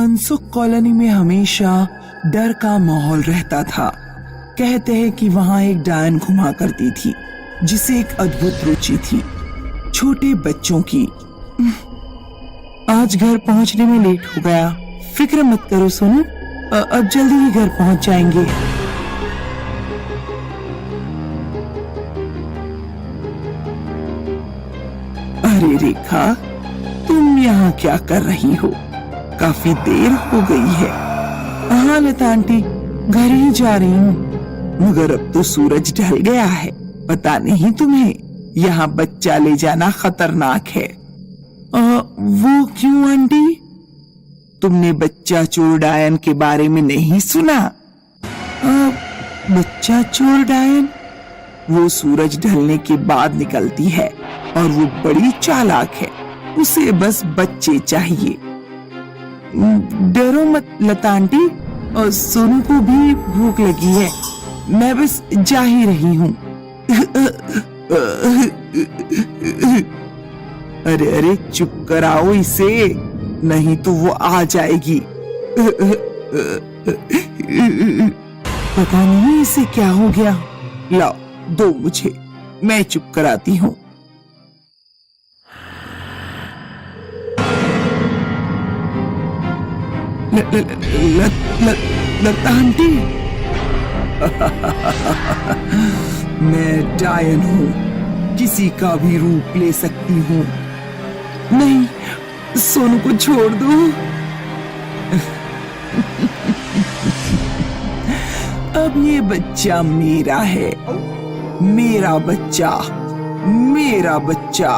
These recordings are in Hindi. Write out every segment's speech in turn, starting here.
मनसुख कॉलोनी में हमेशा डर का माहौल रहता था। कहते हैं कि वहाँ एक डायन घुमा करती थी जिसे एक अद्भुत रुचि थी छोटे बच्चों की। आज घर पहुँचने में लेट हो गया। फिक्र मत करो सोनू, अब जल्दी ही घर पहुँच जाएंगे। अरे रेखा, तुम यहाँ क्या कर रही हो? काफी देर हो गई है। हाँ लता आंटी, घर ही जा रही हूँ, मगर अब तो सूरज ढल गया है। पता नहीं तुम्हें यहाँ बच्चा ले जाना खतरनाक है। वो क्यों आंटी? तुमने बच्चा चोर डायन के बारे में नहीं सुना? बच्चा चोर डायन? वो सूरज ढलने के बाद निकलती है और वो बड़ी चालाक है। उसे बस बच्चे चाहिए। डरो मत लता आंटी, और सोनू को भी भूख लगी है। मैं बस जा ही रही हूँ। अरे अरे चुप कराओ इसे, नहीं तो वो आ जाएगी। पता नहीं इसे क्या हो गया। लाओ दो मुझे, मैं चुप कराती हूँ। लता आंटी, मैं डायन हूँ, किसी का भी रूप ले सकती हूँ। नहीं, सोनू को छोड़ दो। अब ये बच्चा मेरा है, मेरा बच्चा, मेरा बच्चा।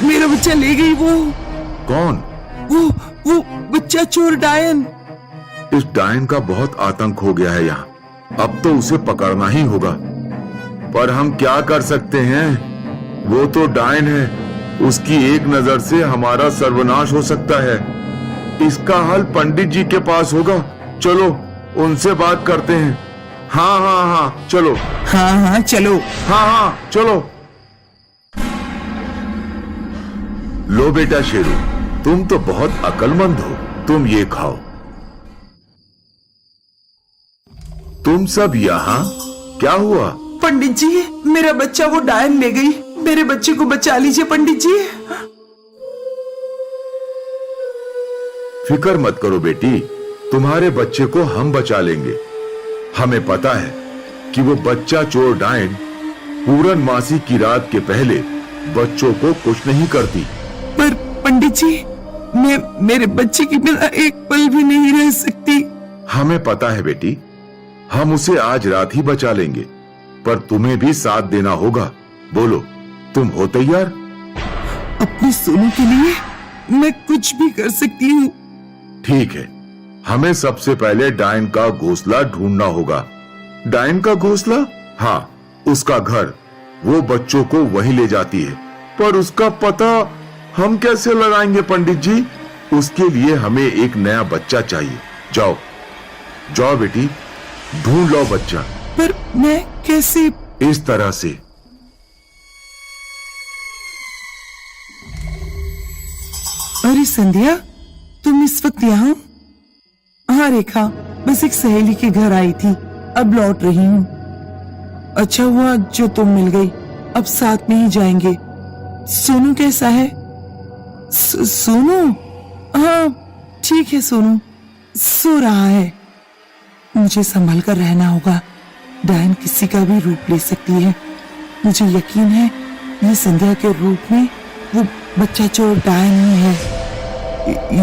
मेरा बच्चा ले गई वो। कौन? वो बच्चा चोर डायन। इस डायन का बहुत आतंक हो गया है यहाँ, अब तो उसे पकड़ना ही होगा। पर हम क्या कर सकते हैं? वो तो डायन है, उसकी एक नजर से हमारा सर्वनाश हो सकता है। इसका हल पंडित जी के पास होगा। चलो उनसे बात करते हैं। हाँ चलो। हाँ चलो। हाँ चलो। लो बेटा शेरू, तुम तो बहुत अक्लमंद हो, तुम ये खाओ। तुम सब यहाँ क्या हुआ? पंडित जी, मेरा बच्चा वो डायन ले गई। मेरे बच्चे को बचा लीजिए पंडित जी। फिक्र मत करो बेटी, तुम्हारे बच्चे को हम बचा लेंगे। हमें पता है कि वो बच्चा चोर डायन पूर्णमासी की रात के पहले बच्चों को कुछ नहीं करती। पर पंडित जी, मैं मेरे बच्चे के बिना एक पल भी नहीं रह सकती। हमें पता है बेटी, हम उसे आज रात ही बचा लेंगे, पर तुम्हें भी साथ देना होगा। बोलो, तुम हो तैयार? अपने सोनू के लिए मैं कुछ भी कर सकती हूँ। ठीक है, हमें सबसे पहले डायन का घोंसला ढूंढना होगा। डायन का घोंसला? हाँ, उसका घर। वो बच्चों को वहीं ले जाती है, पर उसका पता हम कैसे लगाएंगे पंडित जी? उसके लिए हमें एक नया बच्चा चाहिए। जाओ जाओ बेटी, ढूंढ लो बच्चा। पर मैं कैसे? इस तरह से। अरे संध्या, तुम इस वक्त यहाँ? हाँ रेखा, बस एक सहेली के घर आई थी, अब लौट रही हूँ। अच्छा हुआ जो तुम मिल गई, अब साथ में ही जाएंगे। सोनू कैसा है? सोनू? हाँ ठीक है, सोनू सो रहा है। मुझे संभल कर रहना होगा, डायन किसी का भी रूप ले सकती है। मुझे यकीन है ये संध्या के रूप में वो बच्चा चोर डायन ही है।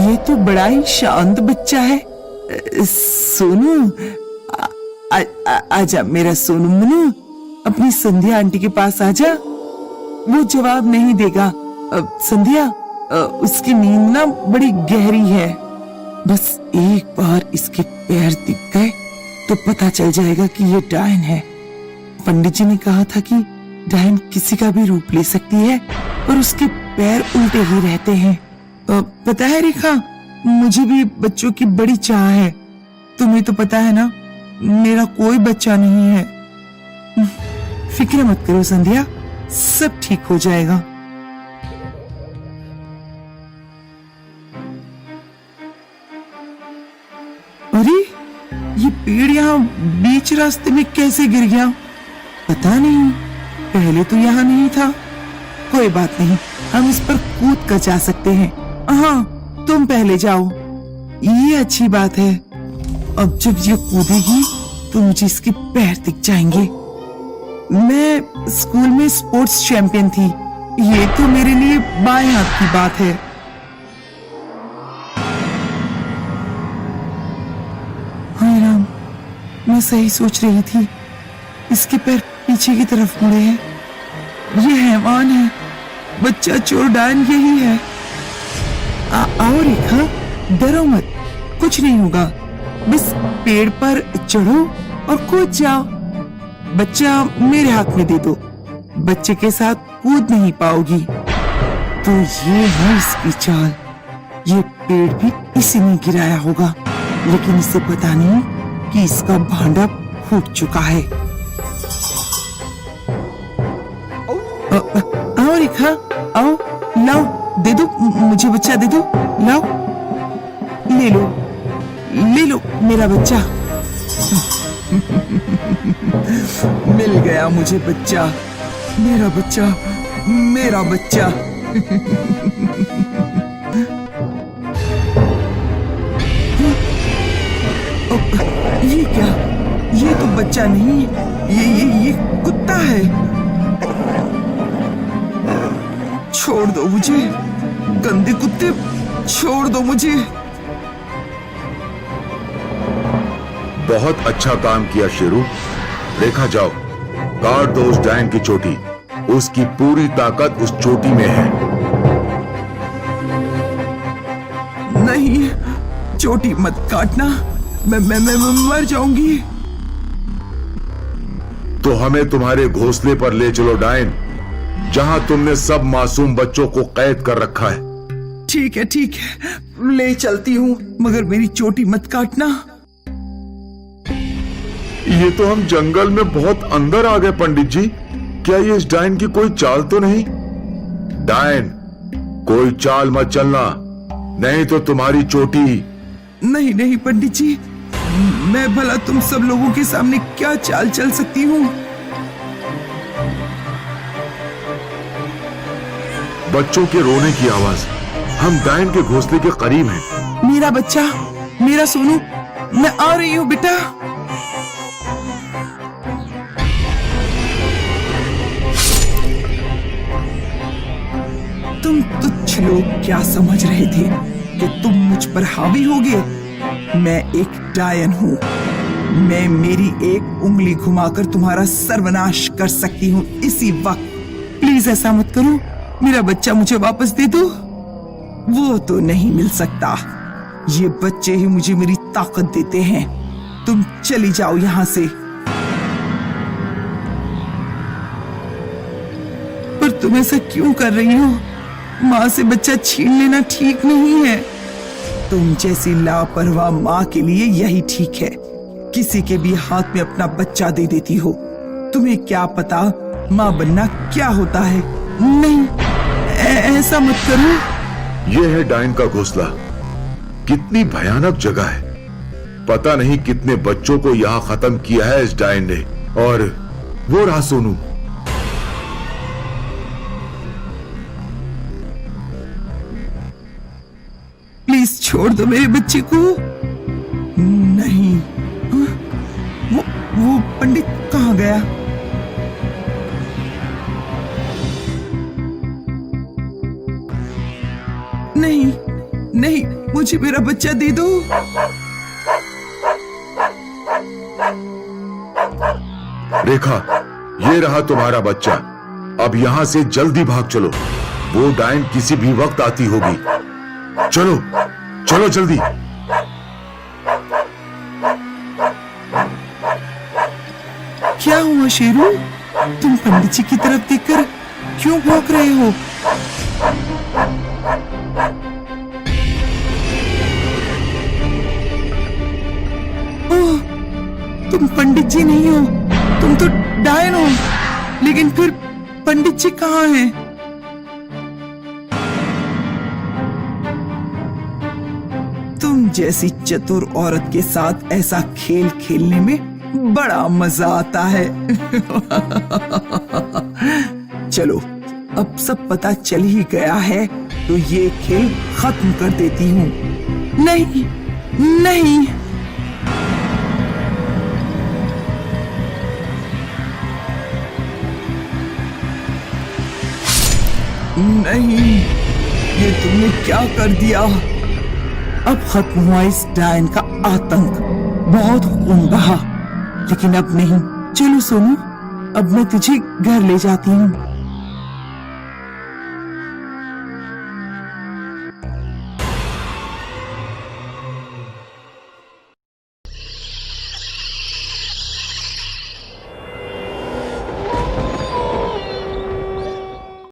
ये तो बड़ा ही शांत बच्चा है। सोनू, आजा मेरा सोनू मनु, अपनी संध्या आंटी के पास आजा। वो जवाब नहीं देगा। संध्या, उसकी नींद ना बड़ी गहरी है। बस एक बार इसके पैर दिख गए तो पता चल जाएगा कि ये डायन है। पंडित जी ने कहा था कि डायन किसी का भी रूप ले सकती है, पर उसके पैर उल्टे ही रहते हैं। पता है रेखा, मुझे भी बच्चों की बड़ी चाह है। तुम्हें तो पता है ना, मेरा कोई बच्चा नहीं है। फिक्र मत करो संध्या, सब ठीक हो जाएगा। अरे ये पेड़ यहाँ बीच रास्ते में कैसे गिर गया? पता नहीं, पहले तो यहाँ नहीं था। कोई बात नहीं, हम इस पर कूद कर जा सकते हैं। हाँ, तुम पहले जाओ, ये अच्छी बात है। अब जब ये कूदेगी तो मुझे इसके पैर दिख जाएंगे। मैं स्कूल में स्पोर्ट्स चैंपियन थी, ये तो मेरे लिए बाएं हाथ की बात है। हाय राम, मैं सही सोच रही थी, इसके पैर पीछे की तरफ मुड़े हैं। ये हैवान है, बच्चा चोर डायन यही है। आओ रेखा, डरो मत, कुछ नहीं होगा। बस पेड़ पर चढ़ो और कूद जाओ। बच्चा मेरे हाथ में दे दो, बच्चे के साथ कूद नहीं पाओगी। तो ये है इसकी चाल। ये पेड़ भी इसी ने गिराया होगा, लेकिन इसे पता नहीं कि इसका भांडा फूट चुका है। आओ रेखा, आओ, लाओ, दे दो मुझे, बच्चा दे दो, लाओ, ले लो मेरा बच्चा। मिल गया मुझे बच्चा, मेरा बच्चा, मेरा बच्चा। ये क्या? ये तो बच्चा नहीं, ये कुत्ता है। छोड़ दो मुझे, गंदे कुत्ते, छोड़ दो मुझे। बहुत अच्छा काम किया शेरू। रेखा जाओ, काट दो उस डायन की चोटी। उसकी पूरी ताकत उस चोटी में है। नहीं, चोटी मत काटना, मैं मर जाऊंगी। तो हमें तुम्हारे घोंसले पर ले चलो डायन, जहां तुमने सब मासूम बच्चों को कैद कर रखा है। ठीक है, ले चलती हूँ, मगर मेरी चोटी मत काटना। ये तो हम जंगल में बहुत अंदर आ गए पंडित जी। क्या ये इस डायन की कोई चाल तो नहीं? डायन, कोई चाल मत चलना, नहीं तो तुम्हारी चोटी। नहीं पंडित जी, मैं भला तुम सब लोगों के सामने क्या चाल चल सकती हूँ? बच्चों के रोने की आवाज, हम डायन के घोंसले के करीब हैं। मेरा बच्चा, मेरा सोनू, मैं आ रही हूँ बेटा। तुम तुच्छ लोग क्या समझ रहे थे कि तुम मुझ पर हावी होगे? मैं एक डायन हूँ। मैं मेरी एक उंगली घुमाकर तुम्हारा सर्वनाश कर सकती हूँ इसी वक्त। प्लीज ऐसा मत करो, मेरा बच्चा मुझे वापस दे दो। वो तो नहीं मिल सकता, ये बच्चे ही मुझे मेरी ताकत देते हैं। तुम चली जाओ यहाँ से। पर तुम ऐसा क्यों कर रही हो? माँ से बच्चा छीन लेना ठीक नहीं है। तुम जैसी लापरवाह माँ के लिए यही ठीक है। किसी के भी हाथ में अपना बच्चा दे देती हो। तुम्हें क्या पता माँ बनना क्या होता है। नहीं, ऐसा मत करो। यह है डायन का घोंसला। कितनी भयानक जगह है। पता नहीं कितने बच्चों को यहाँ खत्म किया है इस डायन ने। और वो रहा सोनू। प्लीज छोड़ दो मेरे बच्चे को। नहीं, वो पंडित कहाँ गया? नहीं, मुझे मेरा बच्चा दे दो। रेखा, ये रहा तुम्हारा बच्चा। अब यहाँ से जल्दी भाग चलो, वो डायन किसी भी वक्त आती होगी। चलो जल्दी। क्या हुआ शेरू? तुम पंडित जी की तरफ देखकर क्यों भौंक रहे हो? ओह, तुम पंडित जी नहीं हो, तुम तो डायन हो। लेकिन फिर पंडित जी कहाँ हैं? तुम जैसी चतुर औरत के साथ ऐसा खेल खेलने में बड़ा मजा आता है। चलो, अब सब पता चल ही गया है, तो ये खेल खत्म कर देती हूँ। नहीं, नहीं, नहीं, ये तुमने क्या कर दिया? अब खत्म हुआ इस डायन का आतंक। बहुत खून बहा, लेकिन अब नहीं। चलो सोनू, अब मैं तुझे घर ले जाती हूँ।